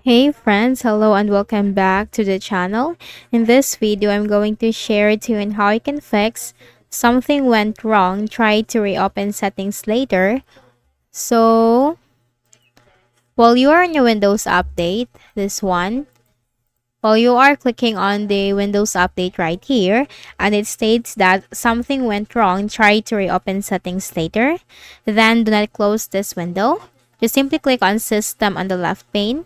Hey friends, hello and welcome back to the channel. In this video, I'm going to share to you on how you can fix something went wrong. Try to reopen settings later. So, while you are in your Windows update, this one, while you are clicking on the Windows update right here, and it states that something went wrong, try to reopen settings later. Then do not close this window. Just simply click on System on the left pane.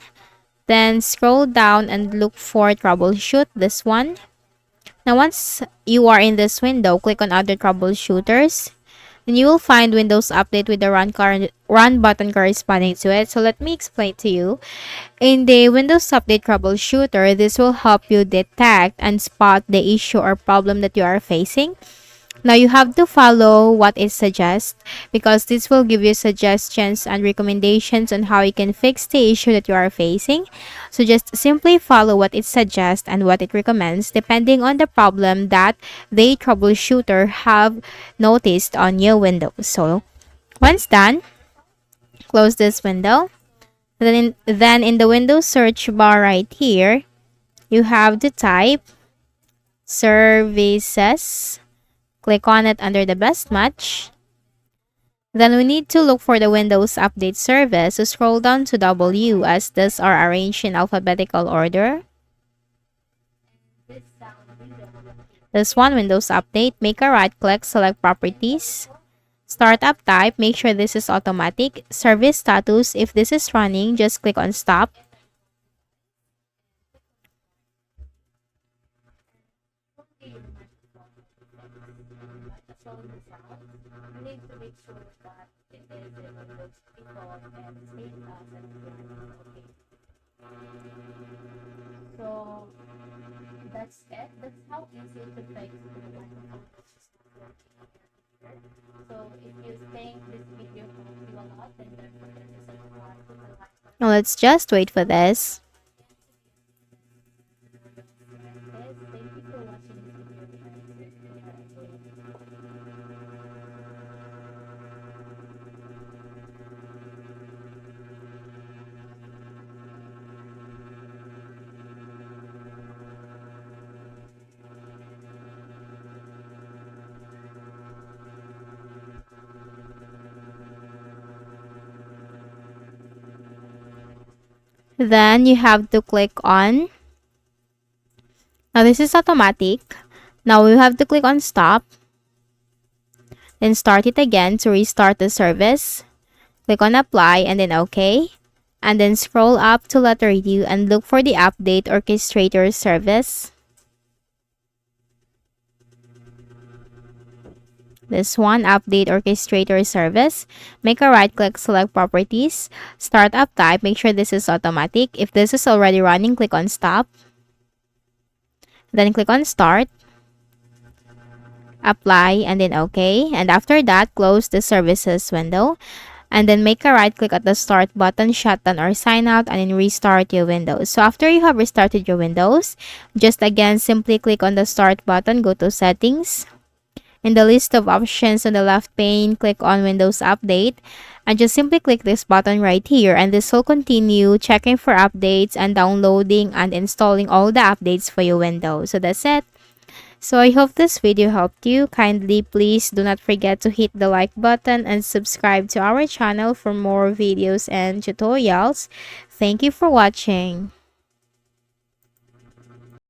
Then scroll down and look for troubleshoot, this one. Now once you are in this window, click on other troubleshooters. Then you will find Windows Update with the run button corresponding to it. So let me explain to you. In the Windows Update troubleshooter, this will help you detect and spot the issue or problem that you are facing. Now you have to follow what it suggests because this will give you suggestions and recommendations on how you can fix the issue that you are facing. So just simply follow what it suggests and what it recommends depending on the problem that the troubleshooter have noticed on your Windows. So once done, close this window. Then in the Windows search bar right here, you have to type services. Click on it under the best match. Then we need to look for the Windows Update service. So scroll down to W as these are arranged in alphabetical order. This one, Windows Update. Make a right click, select Properties. Startup type, make sure this is automatic. Service status, if this is running, just click on Stop. So that's it. That's how easy to fix. So if you think this video helped you a lot, then don't forget to subscribe to the like. Now let's just wait for this. Thank you for watching this video. Then you have to click on, now this is automatic. Now you have to click on stop. Then start it again to restart the service. Click on apply and then OK. And then scroll up to letter U and look for the update orchestrator service. This one, update orchestrator service. Make a right click, select properties. Startup type, make sure this is automatic. If this is already running, click on stop. Then click on start. Apply and then OK. And after that, close the services window. And then make a right click at the start button, shutdown or sign out, and then restart your Windows. So after you have restarted your Windows, just again simply click on the start button, go to settings. In the list of options on the left pane, click on Windows Update and just simply click this button right here, and this will continue checking for updates and downloading and installing all the updates for your Windows. So that's it. So I hope this video helped you. Kindly please do not forget to hit the like button and subscribe to our channel for more videos and tutorials. Thank you for watching.